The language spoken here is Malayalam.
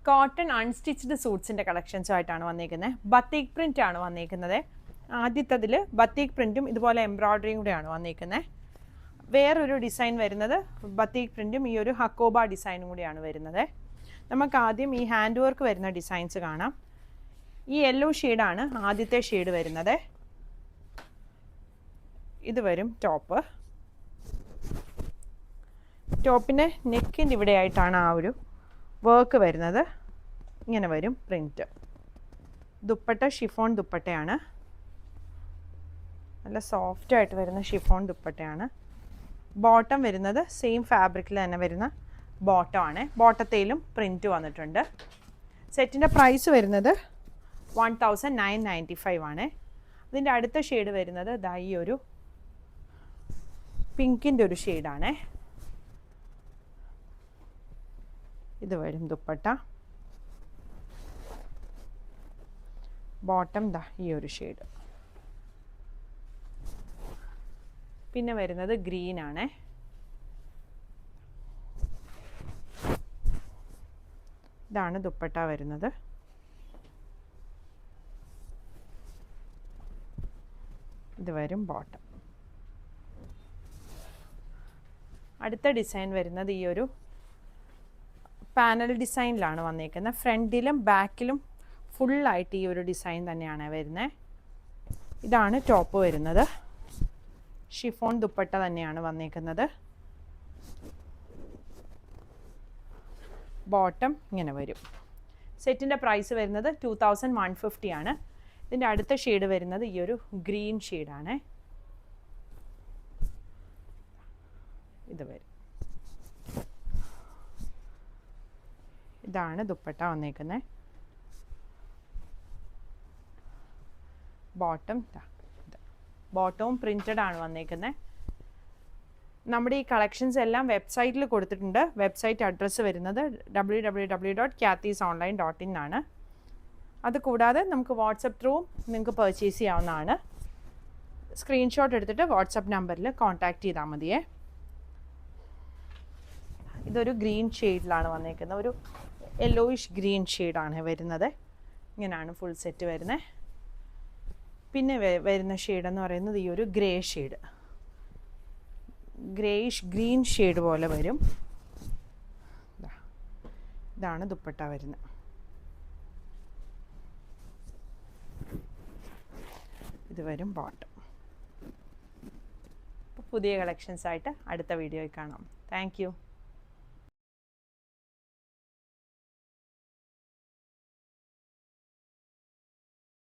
കോട്ടൺ അൺസ്റ്റിച്ച്ഡ് സൂട്ട്സിൻ്റെ കളക്ഷൻസുമായിട്ടാണ് വന്നിരിക്കുന്നത്. ബത്തീക് പ്രിൻ്റ് ആണ് വന്നിരിക്കുന്നത്. ആദ്യത്തതിൽ ബത്തീക് പ്രിൻറ്റും ഇതുപോലെ എംബ്രോയ്ഡറിയും കൂടെയാണ് വന്നിരിക്കുന്നത്. വേറൊരു ഡിസൈൻ വരുന്നത് ബത്തീക് പ്രിൻറ്റും ഈ ഒരു ഹക്കോബ ഡിസൈനും കൂടിയാണ് വരുന്നത്. നമുക്ക് ആദ്യം ഈ ഹാൻഡ് വർക്ക് വരുന്ന ഡിസൈൻസ് കാണാം. ഈ യെല്ലോ ഷെയ്ഡാണ് ആദ്യത്തെ ഷെയ്ഡ് വരുന്നത്. ഇത് വരും ടോപ്പ്. ടോപ്പിൻ്റെ നെക്കിൻ്റെ ഇവിടെയായിട്ടാണ് ആ ഒരു വർക്ക് വരുന്നത്. ഇങ്ങനെ വരും പ്രിൻറ്റ്. ദുപ്പട്ട ഷിഫോൺ ദുപ്പട്ടയാണ്. നല്ല സോഫ്റ്റായിട്ട് വരുന്ന ഷിഫോൺ ദുപ്പട്ടയാണ്. ബോട്ടം വരുന്നത് സെയിം ഫാബ്രിക്കിൽ തന്നെ വരുന്ന ബോട്ടമാണ്. ബോട്ടത്തേലും പ്രിൻറ്റ് വന്നിട്ടുണ്ട്. സെറ്റിൻ്റെ പ്രൈസ് വരുന്നത് 1995 ആണ്. അതിൻ്റെ അടുത്ത ഷെയ്ഡ് വരുന്നത് ദാ ഈ ഒരു പിങ്കിൻ്റെ ഒരു ഷെയ്ഡാണ്. ഇത് വരും ദുപ്പട്ട. ബോട്ടം ദാ ഈ ഒരു ഷെയ്ഡ്. പിന്നെ വരുന്നത് ഗ്രീൻ ആണ്. ഇതാണ് ദുപ്പട്ട വരുന്നത്. ഇത് വരും ബോട്ടം. അടുത്ത ഡിസൈൻ വരുന്നത് ഈ ഒരു പാനൽ ഡിസൈനിലാണ് വന്നിരിക്കുന്നത്. ഫ്രണ്ടിലും ബാക്കിലും ഫുള്ളായിട്ട് ഈ ഒരു ഡിസൈൻ തന്നെയാണ് വരുന്നത്. ഇതാണ് ടോപ്പ് വരുന്നത്. ഷിഫോൺ ദുപ്പട്ട തന്നെയാണ് വന്നിരിക്കുന്നത്. ബോട്ടം ഇങ്ങനെ വരും. സെറ്റിൻ്റെ പ്രൈസ് വരുന്നത് 2150 ആണ്. ഇതിൻ്റെ അടുത്ത ഷെയ്ഡ് വരുന്നത് ഈ ഒരു ഗ്രീൻ ഷെയ്ഡാണ്. ഇത് വരും. ഇതാണ് ദുപ്പട്ട വന്നേക്കുന്നത്. ബോട്ടം ബോട്ടവും പ്രിൻറ്റഡ് ആണ് വന്നേക്കുന്നത്. നമ്മുടെ ഈ കളക്ഷൻസ് എല്ലാം വെബ്സൈറ്റിൽ കൊടുത്തിട്ടുണ്ട്. വെബ്സൈറ്റ് അഡ്രസ്സ് വരുന്നത് www.kathysonline.in ആണ്. അതുകൂടാതെ നമുക്ക് വാട്സപ്പ് ത്രൂവും നിങ്ങൾക്ക് പർച്ചേസ് ചെയ്യാവുന്നതാണ്. സ്ക്രീൻഷോട്ട് എടുത്തിട്ട് വാട്സപ്പ് നമ്പറിൽ കോൺടാക്റ്റ് ചെയ്താൽ മതിയേ. ഇതൊരു ഗ്രീൻ ഷെയ്ഡിലാണ് വന്നേക്കുന്നത്. ഒരു യെല്ലോയിഷ് ഗ്രീൻ ഷെയ്ഡാണ് വരുന്നത്. ഇങ്ങനെയാണ് ഫുൾ സെറ്റ് വരുന്നത്. പിന്നെ വരുന്ന ഷെയ്ഡ് എന്ന് പറയുന്നത് ഈ ഒരു grey shade, greyish green shade പോലെ വരും. ഇതാണ് ദുപ്പട്ട വരുന്നത്. ഇത് വരും ബോട്ടം. പുതിയ കളക്ഷൻസായിട്ട് അടുത്ത വീഡിയോയിൽ കാണാം. Thank you.